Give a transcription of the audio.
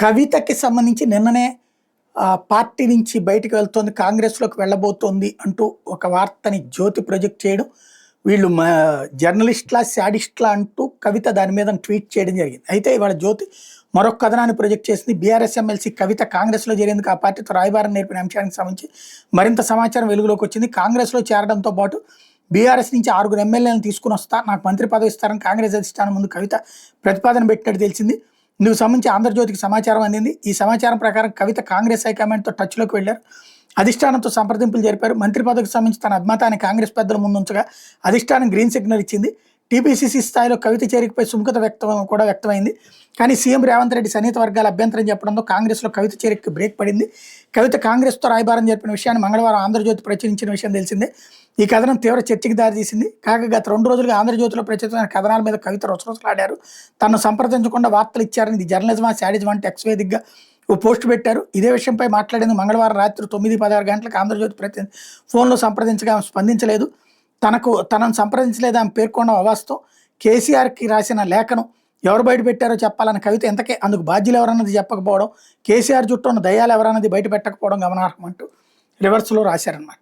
కవితకి సంబంధించి నిన్ననే పార్టీ నుంచి బయటికి వెళ్తోంది, కాంగ్రెస్‌లోకి వెళ్ళబోతోంది అంటూ ఒక వార్తని జ్యోతి ప్రొజెక్ట్ చేయడం. వీళ్ళు జర్నలిస్ట్‌లా, శాడిస్ట్‌లా అంటూ కవిత దాని మీద ట్వీట్ చేయడం జరిగింది. అయితే ఇవాళ జ్యోతి మరొక కథనాన్ని ప్రొజెక్ట్ చేసింది. బీఆర్ఎస్ ఎమ్మెల్సీ కవిత కాంగ్రెస్‌లో చేరేందుకు ఆ పార్టీతో రాయబారం నేర్పిన అంశానికి సంబంధించి మరింత సమాచారం వెలుగులోకి వచ్చింది. కాంగ్రెస్‌లో చేరడంతో పాటు బీఆర్ఎస్ నుంచి 6 ఎమ్మెల్యేలను తీసుకునొస్తా, నాకు మంత్రి పదవి ఇస్తారని కాంగ్రెస్ అధిష్టానం ముందు కవిత ప్రతిపాదన పెట్టినట్టు తెలిసింది. ఇందుకు సంబంధించి ఆంధ్రజ్యోతికి సమాచారం అందింది. ఈ సమాచారం ప్రకారం కవిత కాంగ్రెస్ హైకమాండ్తో టచ్లోకి వెళ్లారు. అధిష్టానంతో సంప్రదింపులు జరిపారు. మంత్రి పదవికి సంబంధించి తన అభిమతాన్ని కాంగ్రెస్ పెద్దల ముందుంచగా అధిష్టానం గ్రీన్ సిగ్నల్ ఇచ్చింది. టీపీసీసీ స్థాయిలో కవిత చేరికపై సుముఖత వ్యక్తమైంది. కానీ సీఎం రేవంత్ రెడ్డి సన్నిహిత వర్గాల అభ్యంతరం చెప్పడంతో కాంగ్రెస్లో కవిత చేరికకి బ్రేక్ పడింది. కవిత కాంగ్రెస్తో రాయబారం జరిపిన విషయాన్ని మంగళవారం ఆంధ్రజ్యోతి ప్రచురించిన విషయం తెలిసిందే. ఈ కథనం తీవ్ర చర్చకి దారితీసింది. కాగా గత 2 రోజులుగా ఆంధ్రజ్యోతిలో ప్రచురితమైన కథనాల మీద కవిత రుసరుసలాడారు. తనను సంప్రదించకుండా వార్తలు ఇచ్చారని, ఇది జర్నలిజమా, శాడిజమా అంటే ఎక్స్ వేదికగా ఓ పోస్ట్ పెట్టారు. ఇదే విషయంపై మాట్లాడేందుకు మంగళవారం రాత్రి 9:16 గంటలకు ఆంధ్రజ్యోతి ప్రతినిధి ఫోన్లో సంప్రదించగా ఆమె స్పందించలేదు. తనను సంప్రదించలేదు ఆమె పేర్కొన్న అవాస్తవం. కేసీఆర్కి రాసిన లేఖను ఎవరు బయట పెట్టారో చెప్పాలని కవిత ఎంతకే అందుకు బాధ్యులు ఎవరన్నది చెప్పకపోవడం, కేసీఆర్ చుట్టూ ఉన్న దయ్యాలు ఎవరన్నది బయట పెట్టకపోవడం గమనార్హం అంటూ రివర్స్లో రాశారనమాట.